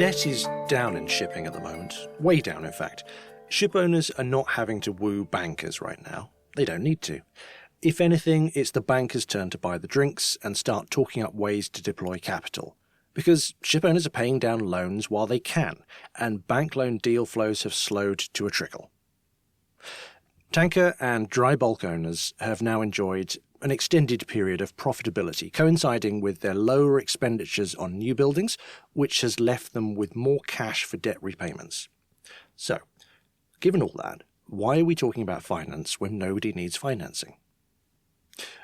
Debt is down in shipping at the moment, way down in fact. Ship owners are not having to woo bankers right now. They don't need to. If anything, it's the bankers' turn to buy the drinks and start talking up ways to deploy capital. Because ship owners are paying down loans while they can, and bank loan deal flows have slowed to a trickle. Tanker and dry bulk owners have now enjoyed an extended period of profitability, coinciding with their lower expenditures on new buildings, which has left them with more cash for debt repayments. So, given all that, why are we talking about finance when nobody needs financing?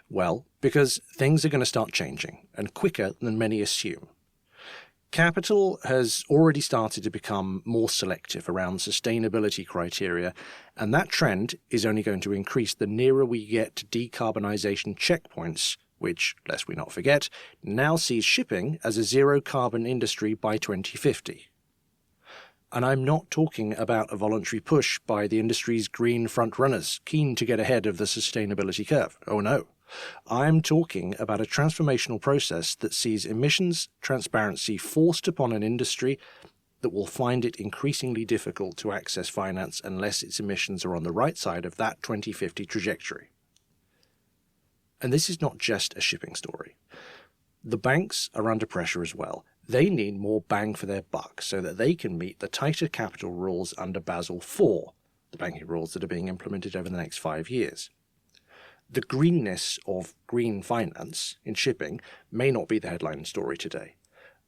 Well, because things are going to start changing, and quicker than many assume. Capital has already started to become more selective around sustainability criteria, and that trend is only going to increase the nearer we get to decarbonisation checkpoints, which, lest we not forget, now sees shipping as a zero-carbon industry by 2050. And I'm not talking about a voluntary push by the industry's green frontrunners keen to get ahead of the sustainability curve. Oh no. I'm talking about a transformational process that sees emissions transparency forced upon an industry that will find it increasingly difficult to access finance unless its emissions are on the right side of that 2050 trajectory. And this is not just a shipping story. The banks are under pressure as well. They need more bang for their buck so that they can meet the tighter capital rules under Basel IV, the banking rules that are being implemented over the next 5 years. The greenness of green finance in shipping may not be the headline story today,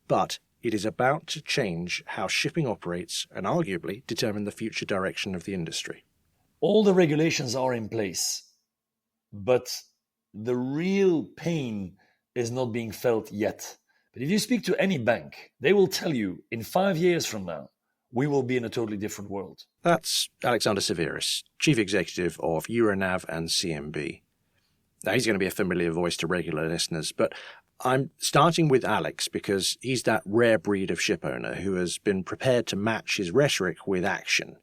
but it is about to change how shipping operates and arguably determine the future direction of the industry. All the regulations are in place, but the real pain is not being felt yet. But if you speak to any bank, they will tell you in 5 years from now, we will be in a totally different world. That's Alexander Severis, Chief Executive of Euronav and CMB. Now, he's going to be a familiar voice to regular listeners, but I'm starting with Alex because he's that rare breed of ship owner who has been prepared to match his rhetoric with action.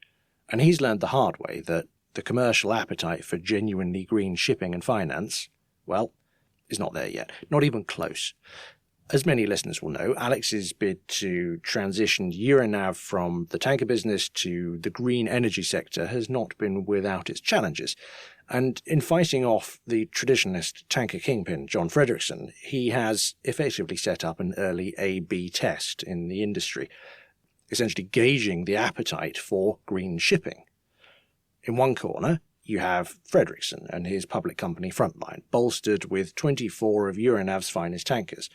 And he's learned the hard way that the commercial appetite for genuinely green shipping and finance, well, is not there yet, not even close. As many listeners will know, Alex's bid to transition Euronav from the tanker business to the green energy sector has not been without its challenges. And in fighting off the traditionalist tanker kingpin, John Fredrickson, he has effectively set up an early A/B test in the industry, essentially gauging the appetite for green shipping. In one corner, you have Fredrickson and his public company Frontline, bolstered with 24 of Euronav's finest tankers.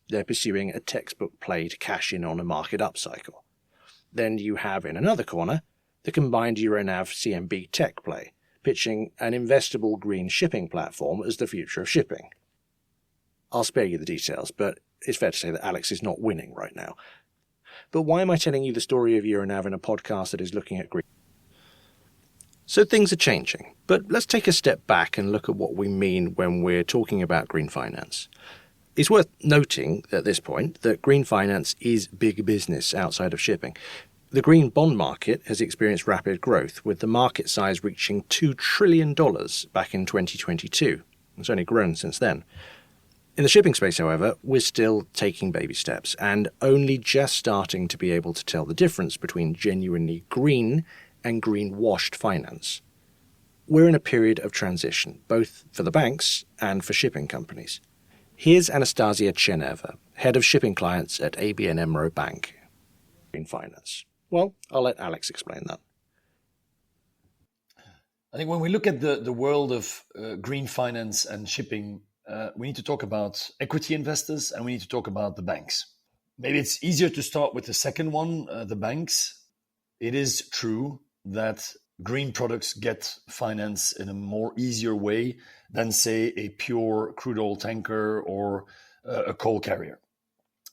They're pursuing a textbook play to cash in on a market upcycle. Then you have in another corner the combined Euronav CMB tech play, pitching an investable green shipping platform as the future of shipping. I'll spare you the details, but it's fair to say that Alex is not winning right now. But why am I telling you the story of Euronav in a podcast that is looking at green? So things are changing, but let's take a step back and look at what we mean when we're talking about green finance. It's worth noting at this point that green finance is big business outside of shipping. The green bond market has experienced rapid growth, with the market size reaching $2 trillion back in 2022. It's only grown since then. In the shipping space, however, we're still taking baby steps and only just starting to be able to tell the difference between genuinely green and green-washed finance. We're in a period of transition, both for the banks and for shipping companies. Here's Anastasia Cheneva, head of shipping clients at ABN AMRO Bank. Green finance. Well, I'll let Alex explain that. I think when we look at the world of green finance and shipping, we need to talk about equity investors and we need to talk about the banks. Maybe it's easier to start with the second one, the banks. It is true that green products get finance in a more easier way than, say, a pure crude oil tanker or a coal carrier.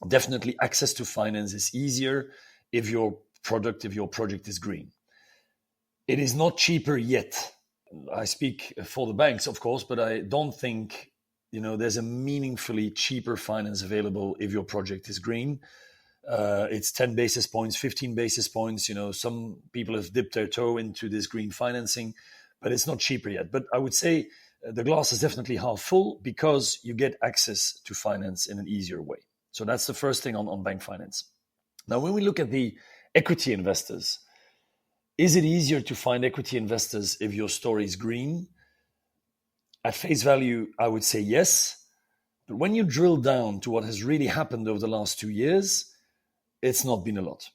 Definitely access to finance is easier if your project is green. It is not cheaper yet. I speak for the banks, of course, but I don't think there's a meaningfully cheaper finance available if your project is green. It's 10 basis points, 15 basis points. Some people have dipped their toe into this green financing, but it's not cheaper yet. But I would say the glass is definitely half full because you get access to finance in an easier way. So that's the first thing on bank finance. Now, when we look at the equity investors, is it easier to find equity investors if your story is green? At face value, I would say yes. But when you drill down to what has really happened over the last 2 years, it's not been a lot.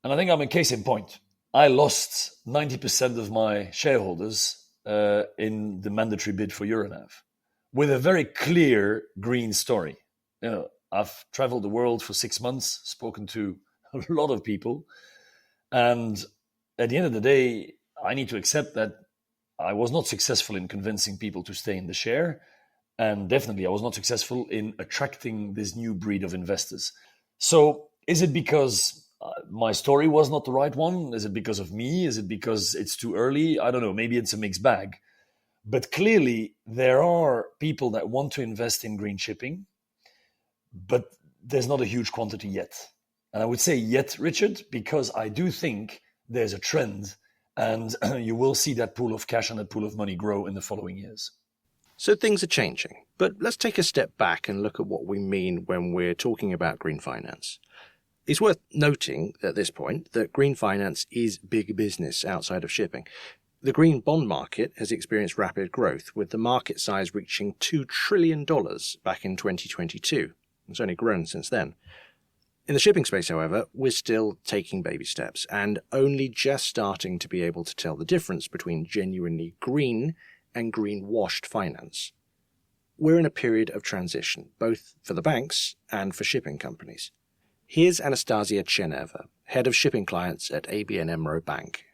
And I think I'm a case in point. I lost 90% of my shareholders in the mandatory bid for Euronav with a very clear green story. I've traveled the world for 6 months, spoken to a lot of people. And at the end of the day, I need to accept that I was not successful in convincing people to stay in the share. And definitely I was not successful in attracting this new breed of investors. So is it because my story was not the right one? Is it because of me? Is it because it's too early? I don't know. Maybe it's a mixed bag. But clearly there are people that want to invest in green shipping, but there's not a huge quantity yet. And I would say yet, Richard, because I do think there's a trend and you will see that pool of cash and that pool of money grow in the following years. So things are changing, but let's take a step back and look at what we mean when we're talking about green finance. It's worth noting at this point that green finance is big business outside of shipping. The green bond market has experienced rapid growth, with the market size reaching $2 trillion back in 2022. It's only grown since then. In the shipping space, however, we're still taking baby steps and only just starting to be able to tell the difference between genuinely green and green-washed finance. We're in a period of transition, both for the banks and for shipping companies. Here's Anastasia Cheneva, head of shipping clients at ABN AMRO Bank.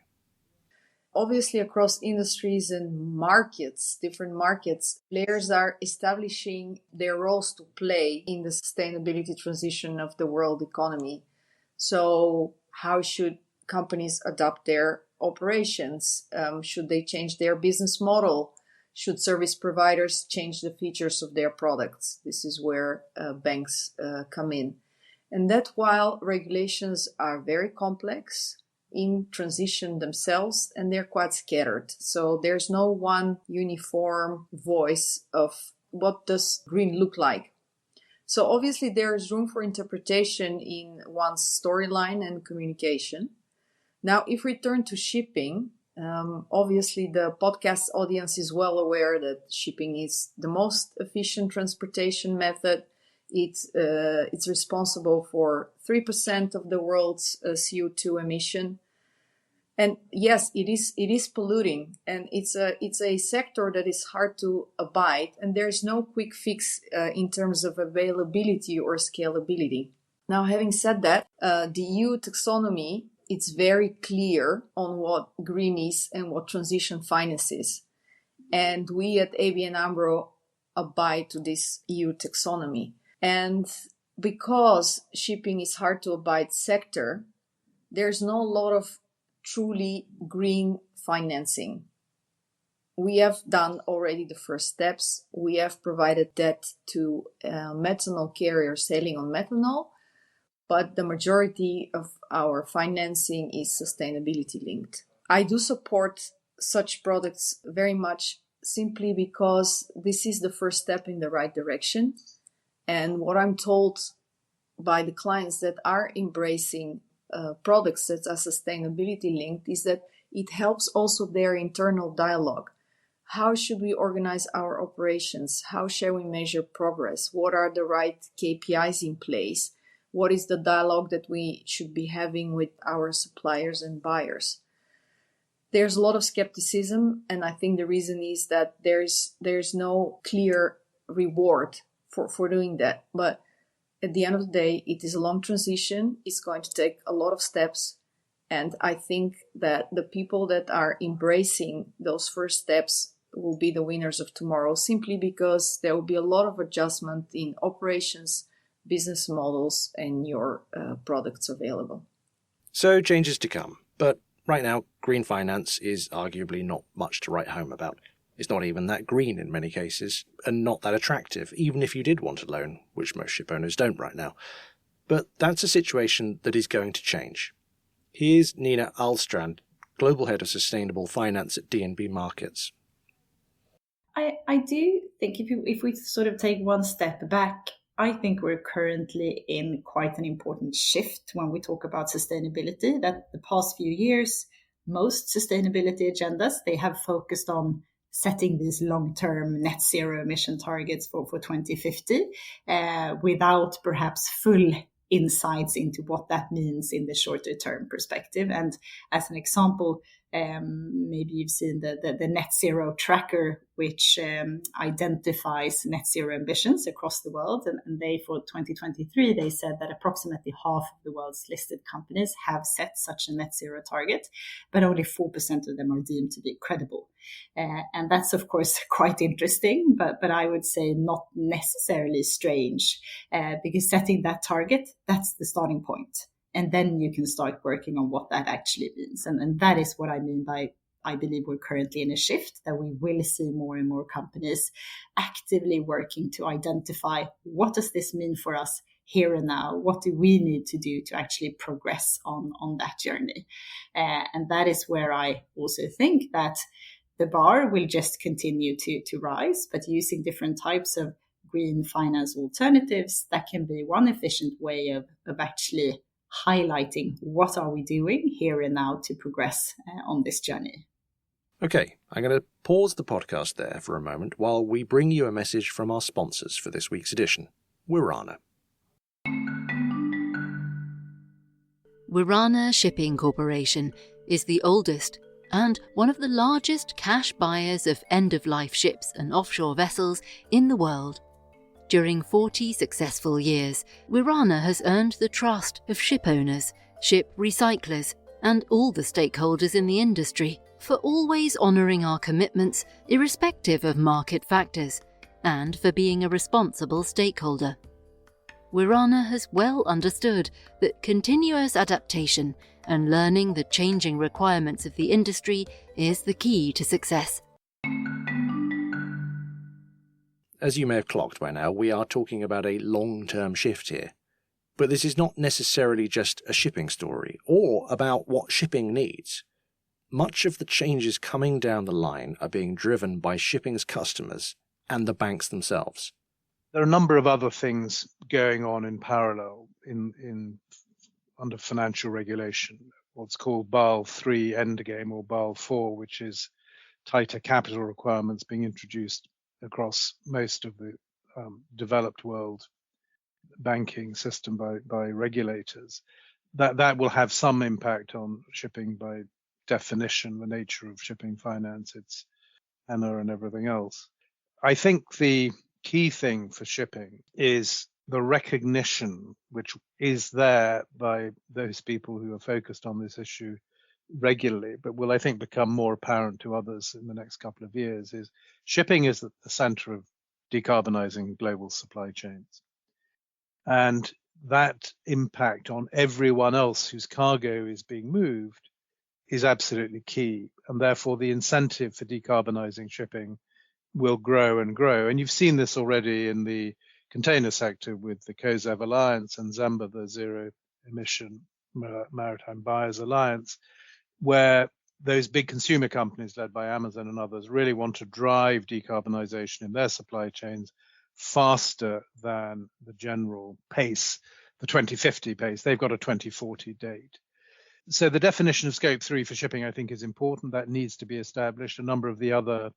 Obviously, across industries and markets, different markets, players are establishing their roles to play in the sustainability transition of the world economy. So how should companies adapt their operations? Should they change their business model? Should service providers change the features of their products? This is where banks come in. And that while regulations are very complex in transition themselves, and they're quite scattered. So there's no one uniform voice of what does green look like. So obviously there's room for interpretation in one's storyline and communication. Now, if we turn to shipping, obviously the podcast audience is well aware that shipping is the most efficient transportation method. It's responsible for 3% of the world's CO2 emission. And yes, it is polluting, and it's a sector that is hard to abide, and there's no quick fix in terms of availability or scalability. Now, having said that, the EU taxonomy, it's very clear on what green is and what transition finance is. And we at ABN AMRO abide to this EU taxonomy. And because shipping is hard to abide sector, there's no lot of truly green financing. We have done already the first steps. We have provided debt to methanol carriers sailing on methanol, but the majority of our financing is sustainability linked. I do support such products very much simply because this is the first step in the right direction. And what I'm told by the clients that are embracing products that are sustainability linked is that it helps also their internal dialogue. How should we organize our operations? How shall we measure progress? What are the right KPIs in place? What is the dialogue that we should be having with our suppliers and buyers? There's a lot of skepticism, and I think the reason is that there's no clear reward for doing that. But at the end of the day, it is a long transition. It's going to take a lot of steps. And I think that the people that are embracing those first steps will be the winners of tomorrow, simply because there will be a lot of adjustment in operations, business models, and your products available. So changes to come. But right now, green finance is arguably not much to write home about. It's not even that green in many cases, and not that attractive, even if you did want a loan, which most ship owners don't right now. But that's a situation that is going to change. Here's Nina Alstrand, Global Head of Sustainable Finance at DNB Markets. I do think if we sort of take one step back I think we're currently in quite an important shift when we talk about sustainability, that the past few years, most sustainability agendas, they have focused on setting these long-term net zero emission targets for 2050 without perhaps full insights into what that means in the shorter term perspective. And as an example, maybe you've seen the net zero tracker, which identifies net zero ambitions across the world. And they, for 2023, they said that approximately half of the world's listed companies have set such a net zero target, but only 4% of them are deemed to be credible. And that's, of course, quite interesting, but I would say not necessarily strange, because setting that target, that's the starting point. And then you can start working on what that actually means. And that is what I mean by, I believe we're currently in a shift, that we will see more and more companies actively working to identify, what does this mean for us here and now? What do we need to do to actually progress on that journey? And that is where I also think that the bar will just continue to rise, but using different types of green finance alternatives, that can be one efficient way of actually highlighting what are we doing here and now to progress on this journey. Okay, I'm going to pause the podcast there for a moment while we bring you a message from our sponsors for this week's edition, Wirana. Wirana Shipping Corporation is the oldest and one of the largest cash buyers of end-of-life ships and offshore vessels in the world. During 40 successful years, Wirana has earned the trust of ship owners, ship recyclers, and all the stakeholders in the industry for always honouring our commitments irrespective of market factors, and for being a responsible stakeholder. Wirana has well understood that continuous adaptation and learning the changing requirements of the industry is the key to success. As you may have clocked by now, we are talking about a long-term shift here. But this is not necessarily just a shipping story, or about what shipping needs. Much of the changes coming down the line are being driven by shipping's customers and the banks themselves. There are a number of other things going on in parallel under financial regulation. What's called Basel III Endgame, or Basel IV, which is tighter capital requirements being introduced across most of the developed world banking system by regulators. That will have some impact on shipping by definition, the nature of shipping finance, its tenor and everything else. I think the key thing for shipping is the recognition, which is there by those people who are focused on this issue regularly, but will, I think, become more apparent to others in the next couple of years, is shipping is at the center of decarbonizing global supply chains. And that impact on everyone else whose cargo is being moved is absolutely key. And therefore, the incentive for decarbonizing shipping will grow and grow. And you've seen this already in the container sector with the COSEV Alliance and ZEMBA, the Zero Emission Maritime Buyers Alliance, where those big consumer companies led by Amazon and others really want to drive decarbonization in their supply chains faster than the general pace, the 2050 pace. They've got a 2040 date. So the definition of scope 3 for shipping, I think, is important. That needs to be established. A number of the other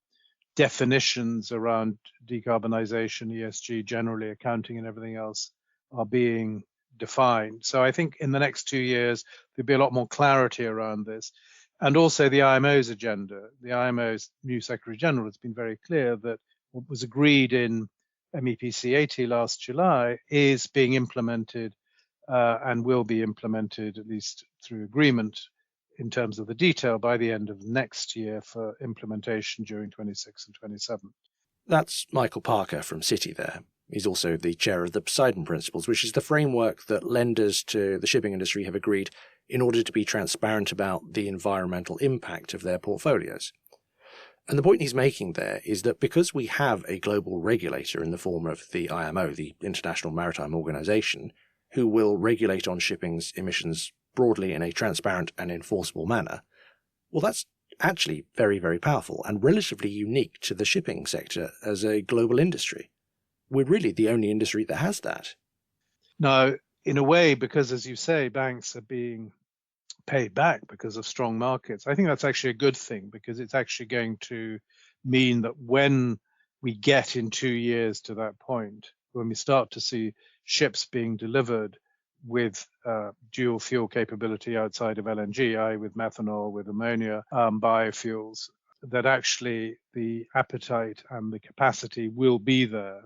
definitions around decarbonization, ESG, generally accounting and everything else are being defined. So I think in the next 2 years, there'll be a lot more clarity around this. And also the IMO's agenda. The IMO's new Secretary General has been very clear that what was agreed in MEPC 80 last July is being implemented and will be implemented, at least through agreement in terms of the detail, by the end of next year for implementation during 26 and 27. That's Michael Parker from Citi there. He's also the chair of the Poseidon Principles, which is the framework that lenders to the shipping industry have agreed in order to be transparent about the environmental impact of their portfolios. And the point he's making there is that because we have a global regulator in the form of the IMO, the International Maritime Organization, who will regulate on shipping's emissions broadly in a transparent and enforceable manner, well, that's actually very, very powerful and relatively unique to the shipping sector as a global industry. we're really the only industry that has that. Now, in a way, because as you say, banks are being paid back because of strong markets, I think that's actually a good thing, because it's actually going to mean that when we get in 2 years to that point, when we start to see ships being delivered with dual fuel capability outside of LNG, i.e. with methanol, with ammonia, biofuels, that actually the appetite and the capacity will be there.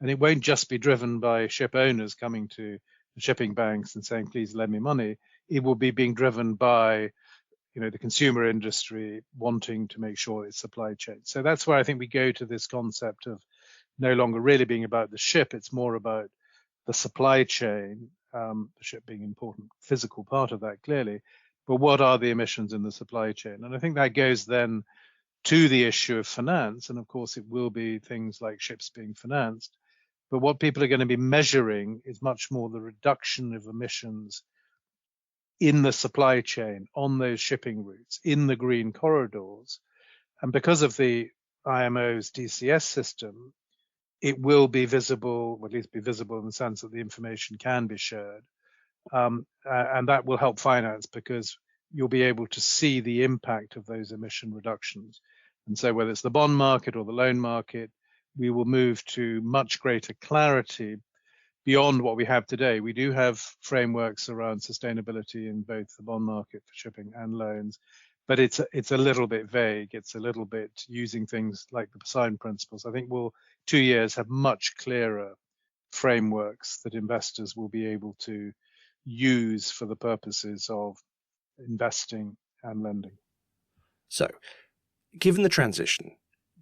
And it won't just be driven by ship owners coming to the shipping banks and saying, please lend me money. It will be being driven by, the consumer industry wanting to make sure it's supply chain. So that's where I think we go to this concept of no longer really being about the ship. It's more about the supply chain, the ship being an important physical part of that, clearly. But what are the emissions in the supply chain? And I think that goes then to the issue of finance. And of course, it will be things like ships being financed. But what people are going to be measuring is much more the reduction of emissions in the supply chain, on those shipping routes, in the green corridors. And because of the IMO's DCS system, it will be visible, or at least be visible in the sense that the information can be shared. And that will help finance, because you'll be able to see the impact of those emission reductions. And so whether it's the bond market or the loan market, we will move to much greater clarity beyond what we have today. We do have frameworks around sustainability in both the bond market for shipping and loans, but it's a little bit vague. It's a little bit using things like the Poseidon principles. I think we'll 2 years have much clearer frameworks that investors will be able to use for the purposes of investing and lending. So, given the transition,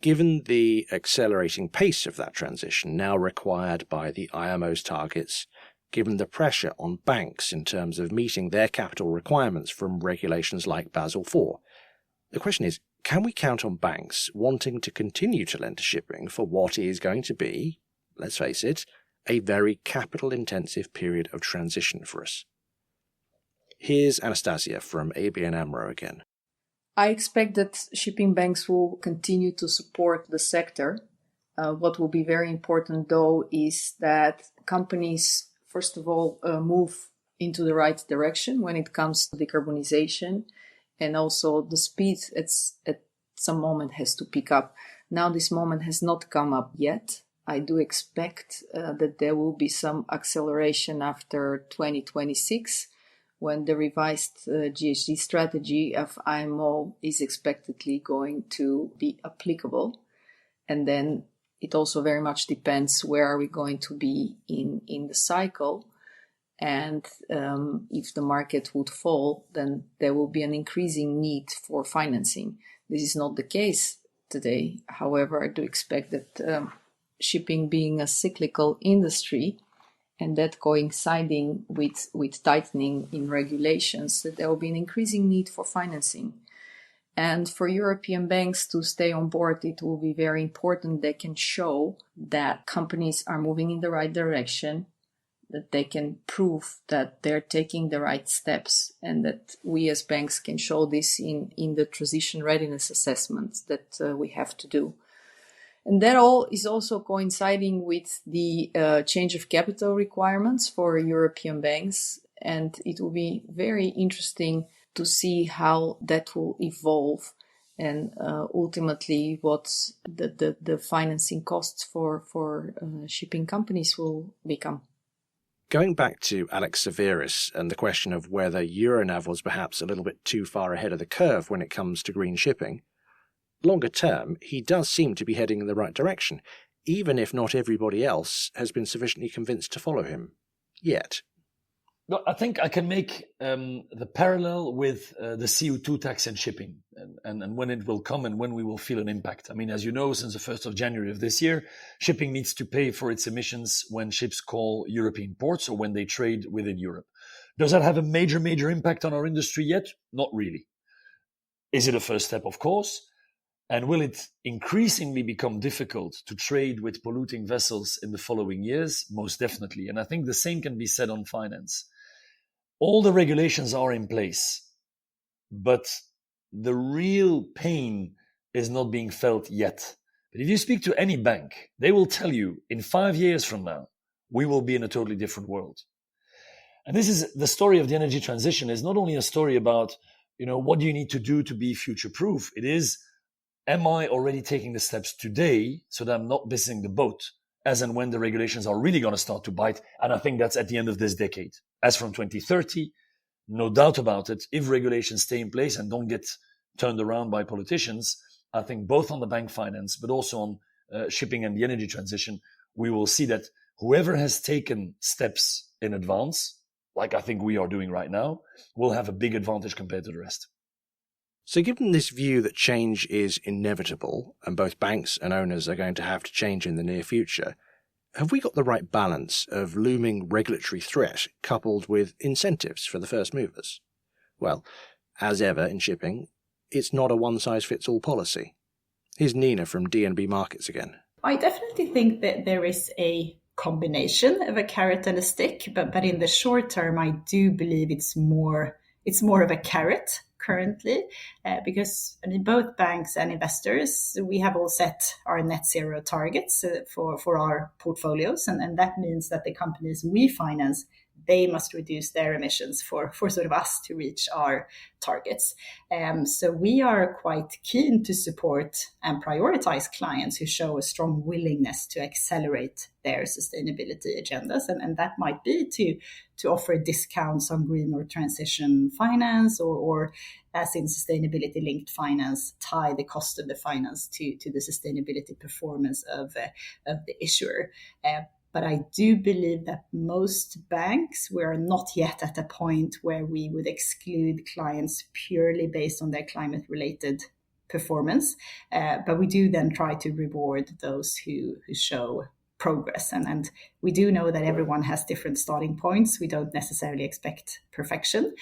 given the accelerating pace of that transition now required by the IMO's targets, given the pressure on banks in terms of meeting their capital requirements from regulations like Basel IV, the question is, can we count on banks wanting to continue to lend to shipping for what is going to be, let's face it, a very capital-intensive period of transition for us? Here's Anastasia from ABN AMRO again. I expect that shipping banks will continue to support the sector. What will be very important, though, is that companies, first of all, move into the right direction when it comes to decarbonization, and also the speed at some moment has to pick up. Now, this moment has not come up yet. I do expect that there will be some acceleration after 2026, when the revised GHG strategy of IMO is expectedly going to be applicable. And then it also very much depends where are we going to be in the cycle. And if the market would fall, then there will be an increasing need for financing. This is not the case today. However, I do expect that shipping being a cyclical industry, and that coinciding with tightening in regulations, that there will be an increasing need for financing. And for European banks to stay on board, it will be very important they can show that companies are moving in the right direction, that they can prove that they're taking the right steps, and that we as banks can show this in the transition readiness assessments that we have to do. And that all is also coinciding with the change of capital requirements for European banks. And it will be very interesting to see how that will evolve, and ultimately what the financing costs for shipping companies will become. Going back to Alex Severis and the question of whether Euronav was perhaps a little bit too far ahead of the curve when it comes to green shipping, longer term, he does seem to be heading in the right direction, even if not everybody else has been sufficiently convinced to follow him yet. No, I think I can make the parallel with the CO2 tax and shipping, and when it will come and when we will feel an impact. I mean, as you know, since the 1st of January of this year, shipping needs to pay for its emissions when ships call European ports or when they trade within Europe. Does that have a major impact on our industry yet? Not really. Is it a first step? Of course. And will it increasingly become difficult to trade with polluting vessels in the following years? Most definitely. And I think the same can be said on finance. All the regulations are in place, but the real pain is not being felt yet, But if you speak to any bank, they will tell you in 5 years from now, we will be in a totally different world. And this is the story of the energy transition. Is not only a story about, what do you need to do to be future proof? It is, am I already taking the steps today so that I'm not missing the boat as and when the regulations are really going to start to bite? And I think that's at the end of this decade. As from 2030, no doubt about it, if regulations stay in place and don't get turned around by politicians, I think both on the bank finance, but also on shipping and the energy transition, we will see that whoever has taken steps in advance, like I think we are doing right now, will have a big advantage compared to the rest. So given this view that change is inevitable and both banks and owners are going to have to change in the near future, have we got the right balance of looming regulatory threat coupled with incentives for the first movers? Well, as ever in shipping, it's not a one-size-fits-all policy. Here's Nina from DNB Markets again. I definitely think that there is a combination of a carrot and a stick, but in the short term, I do believe it's more of a carrot currently, because both banks and investors, we have all set our net zero targets for our portfolios, and that means that the companies we finance, they must reduce their emissions for sort of us to reach our targets. So we are quite keen to support and prioritize clients who show a strong willingness to accelerate their sustainability agendas. And that might be to offer discounts on green or transition finance, or as in sustainability linked finance, tie the cost of the finance to the sustainability performance of the issuer. But I do believe that most banks, we are not yet at a point where we would exclude clients purely based on their climate-related performance. But we do then try to reward those who show progress. And we do know that everyone has different starting points. We don't necessarily expect perfection.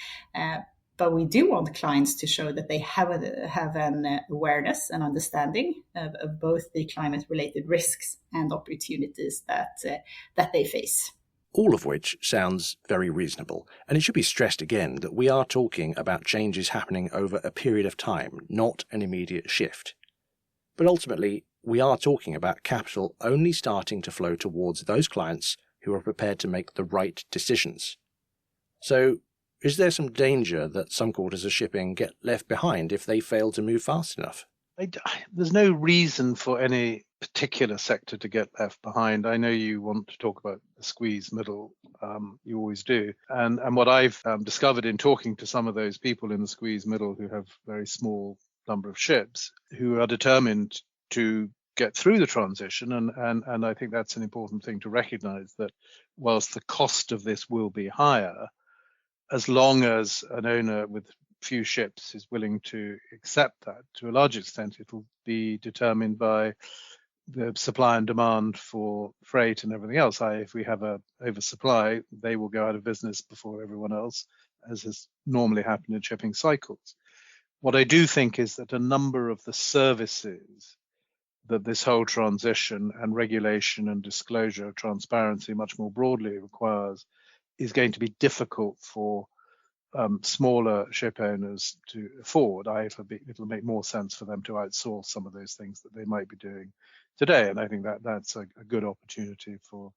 But we do want clients to show that they have an awareness and understanding of both the climate-related risks and opportunities that they face. All of which sounds very reasonable. And it should be stressed again that we are talking about changes happening over a period of time, not an immediate shift. But ultimately, we are talking about capital only starting to flow towards those clients who are prepared to make the right decisions. So, is there some danger that some quarters of shipping get left behind if they fail to move fast enough? There's no reason for any particular sector to get left behind. I know you want to talk about the squeeze middle. You always do. And what I've discovered in talking to some of those people in the squeeze middle who have very small number of ships, who are determined to get through the transition, and I think that's an important thing to recognize, that whilst the cost of this will be higher, as long as an owner with few ships is willing to accept that, to a large extent, it will be determined by the supply and demand for freight and everything else. If we have a oversupply, they will go out of business before everyone else, as has normally happened in shipping cycles. What I do think is that a number of the services that this whole transition and regulation and disclosure, transparency much more broadly requires, is going to be difficult for smaller ship owners to afford. It'll make more sense for them to outsource some of those things that they might be doing today. And I think that's a good opportunity for,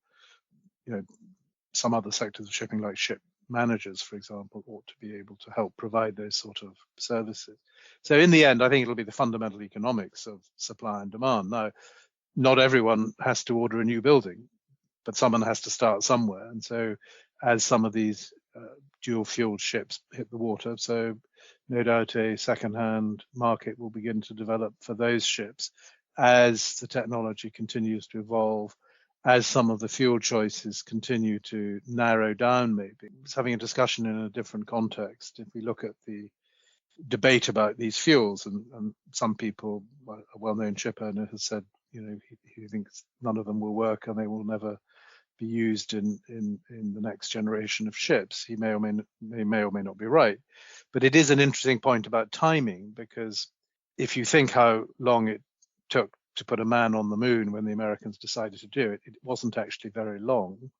some other sectors of shipping, like ship managers, for example, ought to be able to help provide those sort of services. So in the end, I think it'll be the fundamental economics of supply and demand. Now, not everyone has to order a new building, but someone has to start somewhere. And so as some of these dual-fueled ships hit the water, so no doubt a second-hand market will begin to develop for those ships as the technology continues to evolve, as some of the fuel choices continue to narrow down. Maybe I was having a discussion in a different context. If we look at the debate about these fuels, and some people, a well-known ship owner has said, he thinks none of them will work and they will never be used in the next generation of ships. He may or may not be right. But it is an interesting point about timing, because if you think how long it took to put a man on the moon when the Americans decided to do it, it wasn't actually very long.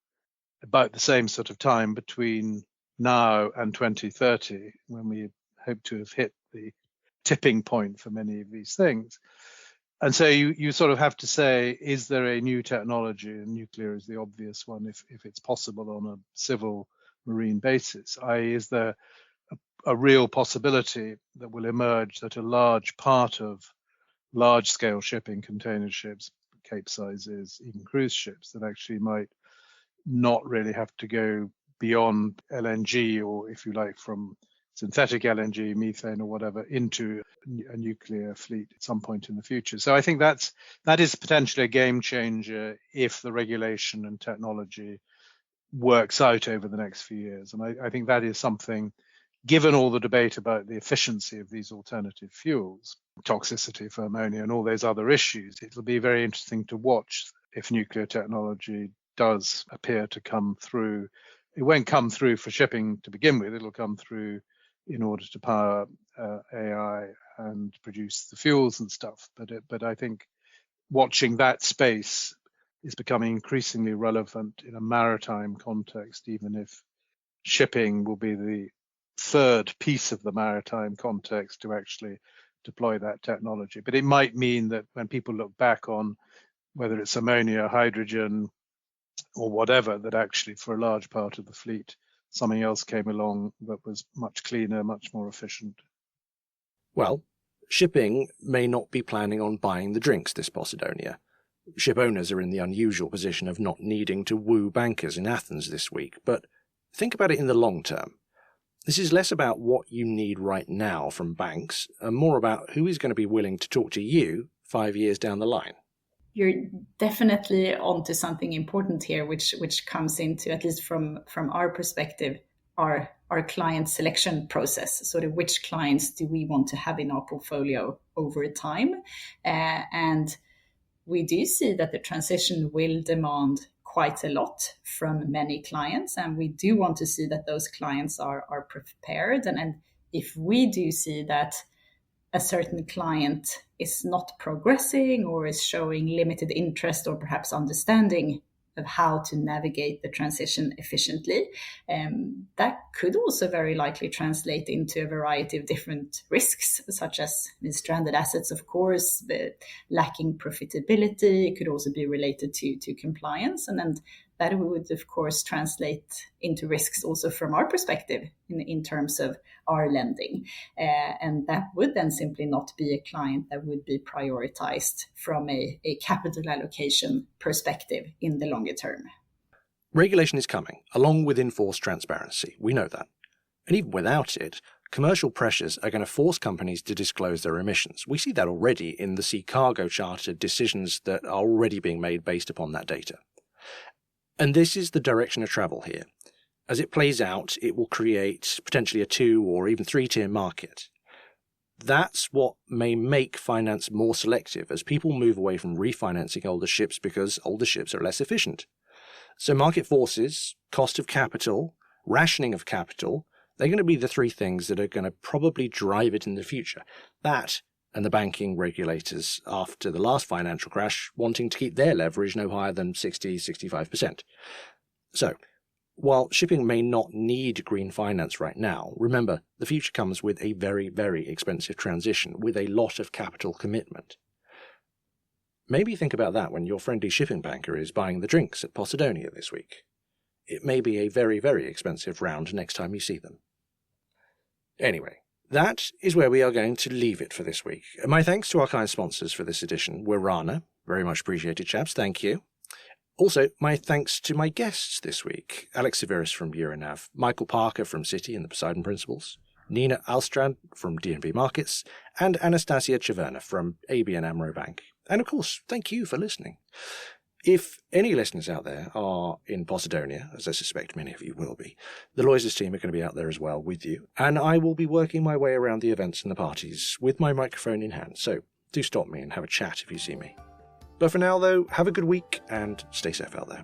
About the same sort of time between now and 2030, when we hope to have hit the tipping point for many of these things. And so you sort of have to say, is there a new technology? And nuclear is the obvious one if it's possible on a civil marine basis. I.e., is there a real possibility that will emerge that a large part of large-scale shipping, container ships, capesizes, even cruise ships, that actually might not really have to go beyond LNG, or if you like, from synthetic LNG, methane or whatever, into a nuclear fleet at some point in the future. So I think that is potentially a game changer if the regulation and technology works out over the next few years. And I think that is something, given all the debate about the efficiency of these alternative fuels, toxicity for ammonia and all those other issues, it'll be very interesting to watch if nuclear technology does appear to come through. It won't come through for shipping to begin with, it'll come through in order to power AI and produce the fuels and stuff. But I think watching that space is becoming increasingly relevant in a maritime context, even if shipping will be the third piece of the maritime context to actually deploy that technology. But it might mean that when people look back on whether it's ammonia, hydrogen, or whatever, that actually for a large part of the fleet, something else came along that was much cleaner, much more efficient. Well, shipping may not be planning on buying the drinks this Posidonia. Ship owners are in the unusual position of not needing to woo bankers in Athens this week, but think about it in the long term. This is less about what you need right now from banks and more about who is going to be willing to talk to you 5 years down the line. You're definitely onto something important here, which comes into, at least from our perspective, our client selection process. Sort of which clients do we want to have in our portfolio over time? And we do see that the transition will demand quite a lot from many clients, and we do want to see that those clients are prepared. And if we do see that a certain client is not progressing or is showing limited interest or perhaps understanding of how to navigate the transition efficiently, that could also very likely translate into a variety of different risks, such as stranded assets, of course, the lacking profitability. It could also be related to compliance. And then that would, of course, translate into risks also from our perspective in terms of our lending. And that would then simply not be a client that would be prioritized from a capital allocation perspective in the longer term. Regulation is coming, along with enforced transparency. We know that. And even without it, commercial pressures are going to force companies to disclose their emissions. We see that already in the Sea Cargo Charter decisions that are already being made based upon that data. And this is the direction of travel here. As it plays out, it will create potentially a 2 or even 3-tier market. That's what may make finance more selective as people move away from refinancing older ships because older ships are less efficient. So market forces, cost of capital, rationing of capital, they're going to be the 3 things that are going to probably drive it in the future. That and the banking regulators, after the last financial crash, wanting to keep their leverage no higher than 60-65%. So, while shipping may not need green finance right now, remember, the future comes with a very, very expensive transition with a lot of capital commitment. Maybe think about that when your friendly shipping banker is buying the drinks at Posidonia this week. It may be a very, very expensive round next time you see them. Anyway, that is where we are going to leave it for this week. My thanks to our kind sponsors for this edition were Rana. Very much appreciated, chaps. Thank you. Also, my thanks to my guests this week. Alex Severis from Euronav, Michael Parker from Citi and the Poseidon Principles, Nina Alstrand from DNB Markets, and Anastasia Chaverna from ABN AMRO Bank. And of course, thank you for listening. If any listeners out there are in Posidonia, as I suspect many of you will be, the Lloyd's team are going to be out there as well with you, and I will be working my way around the events and the parties with my microphone in hand, so do stop me and have a chat if you see me. But for now, though, have a good week and stay safe out there.